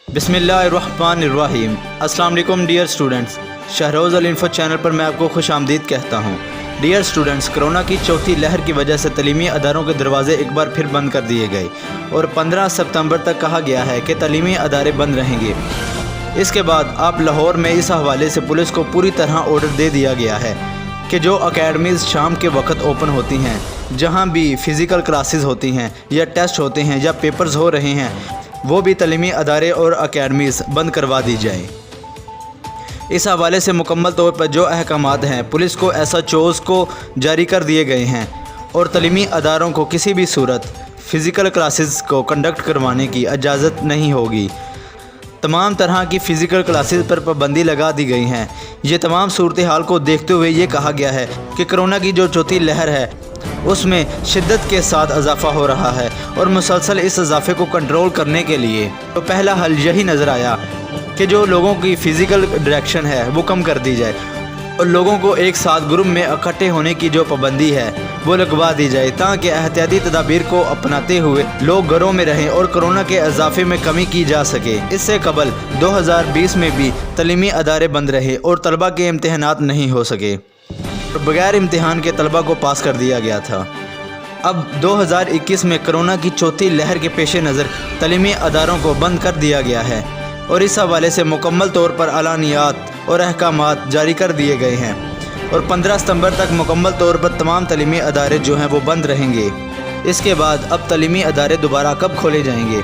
बिस्मिल्लाहिर्रहमानिर्रहीम। अस्सलाम वालेकुम डियर स्टूडेंट्स, शहरोज़ अल इन्फो चैनल पर मैं आपको खुश आमदीद कहता हूँ। डियर स्टूडेंट्स, कोरोना की चौथी लहर की वजह से तलीमी अदारों के दरवाजे एक बार फिर बंद कर दिए गए और 15 सितंबर तक कहा गया है कि तलीमी अदारे बंद रहेंगे। इसके बाद अब लाहौर में इस हवाले से पुलिस को पूरी तरह ऑर्डर दे दिया गया है कि जो अकेडमीज़ शाम के वक्त ओपन होती हैं, जहाँ भी फ़िज़िकल क्लासेस होती हैं या टेस्ट होते हैं या पेपर्स हो रहे हैं, वो भी तलीमी अदारे और अकेडमीज़ बंद करवा दी जाए। इस हवाले से मुकम्मल तौर पर जो अहकामात हैं पुलिस को SHOs को जारी कर दिए गए हैं और तलीमी अदारों को किसी भी सूरत फ़िज़िकल क्लासेस को कंडक्ट करवाने की इजाज़त नहीं होगी। तमाम तरह की फ़िज़िकल क्लासेस पर पाबंदी लगा दी गई हैं। ये तमाम सूरत हाल को देखते हुए ये कहा गया है कि कोरोना की जो चौथी लहर है उसमें शिद्दत के साथ इजाफ़ा हो रहा है और मुसलसल इस इजाफ़े को कंट्रोल करने के लिए तो पहला हल यही नज़र आया कि जो लोगों की फ़िज़िकल डायरेक्शन है वो कम कर दी जाए और लोगों को एक साथ ग्रुप में इकट्ठे होने की जो पाबंदी है वो लगवा दी जाए, ताकि एहतियाती तदाबीर को अपनाते हुए लोग घरों में रहें और कोरोना के इजाफ़े में कमी की जा सके। इससे कबल 2020 में भी तलीमी अदारे बंद रहे और तलबा के इम्तहानात नहीं हो सके, बगैर इम्तिहान के तलबा को पास कर दिया गया था। अब 2021 में कोरोना की चौथी लहर के पेश नज़र तलीमी अदारों को बंद कर दिया गया है और इस हवाले से मुकम्मल तौर पर अलानियात और अहकामात जारी कर दिए गए हैं और 15 सितंबर तक मुकम्मल तौर पर तमाम तलीमी अदारे जो हैं वो बंद रहेंगे। इसके बाद अब तलीमी अदारे दोबारा कब खोले जाएंगे,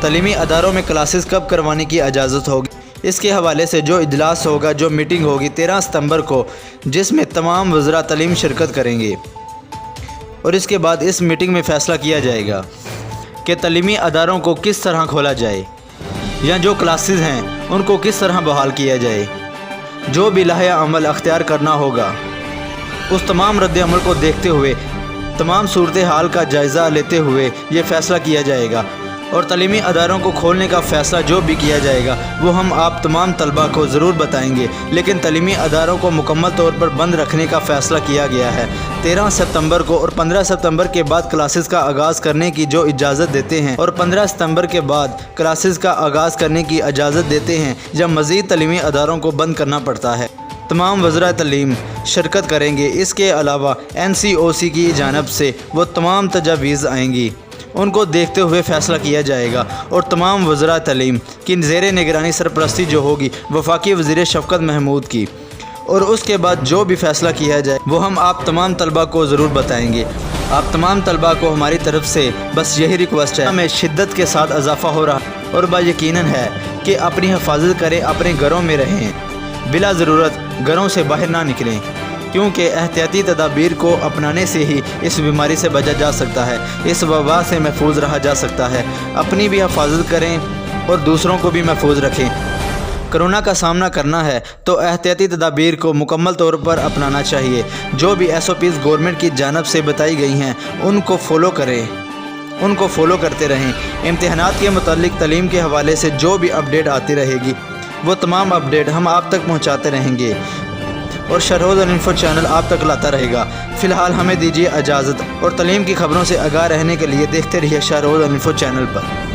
तलीमी अदारों में क्लासेस कब करवाने की इजाज़त होगी, इसके हवाले से जो इजलास होगा, जो मीटिंग होगी 13 सितंबर को, जिसमें तमाम वज़रा तालीम शिरकत करेंगे और इसके बाद इस मीटिंग में फ़ैसला किया जाएगा कि तलीमी अदारों को किस तरह खोला जाए या जो क्लासेस हैं उनको किस तरह बहाल किया जाए। जो भी लाहे अमल अख्तियार करना होगा उस तमाम रद्द अमल को देखते हुए तमाम सूरत हाल का जायज़ा लेते हुए ये फ़ैसला किया जाएगा और तलीमी अदारों को खोलने का फ़ैसला जो भी किया जाएगा वो हम आप तमाम तलबा को ज़रूर बताएंगे। लेकिन तलीमी अदारों को मुकम्मल तौर पर बंद रखने का फ़ैसला किया गया है 13 सितंबर को और 15 सितंबर के बाद क्लासेस का आगाज़ करने की जो इजाज़त देते हैं और 15 सितंबर के बाद क्लासेस का आगाज़ करने की इजाज़त देते हैं जब मज़ीद तलीमी अदारों को बंद करना पड़ता है। तमाम वज़रा तालीम शिरकत करेंगे। इसके अलावा NCOC की जानिब से वो तमाम तजावीज़ आएंगी, उनको देखते हुए फ़ैसला किया जाएगा और तमाम वज़रा तालीम की ज़ेरे निगरानी सरपरस्ती जो होगी वफाकी वज़ीर शफ़क़त महमूद की, और उसके बाद जो भी फ़ैसला किया जाए वो हम आप तमाम तलबा को ज़रूर बताएंगे। आप तमाम तलबा को हमारी तरफ से बस यही रिक्वेस्ट है, हमें शिद्दत के साथ इजाफ़ा हो रहा और बायकीनन है कि अपनी हिफाजत करें, अपने घरों में रहें, बिला ज़रूरत घरों से बाहर ना निकलें, क्योंकि एहतियाती तदाबीर को अपनाने से ही इस बीमारी से बचा जा सकता है, इस वबा से महफूज रहा जा सकता है। अपनी भी हिफाजत करें और दूसरों को भी महफूज रखें। कोरोना का सामना करना है तो एहतियाती तदाबीर को मुकम्मल तौर पर अपनाना चाहिए। जो भी SOPs गवर्नमेंट की जानिब से बताई गई हैं उनको फॉलो करें, उनको फॉलो करते रहें। इम्तिहानात के मुतालिक तालीम के हवाले से जो भी अपडेट आती रहेगी वो तमाम अपडेट हम आप तक पहुँचाते रहेंगे और शहरोज़ अल इन्फो चैनल आप तक लाता रहेगा। फ़िलहाल हमें दीजिए इजाज़त और तालीम की ख़बरों से आगाह रहने के लिए देखते रहिए शहरोज़ अल इन्फो चैनल पर।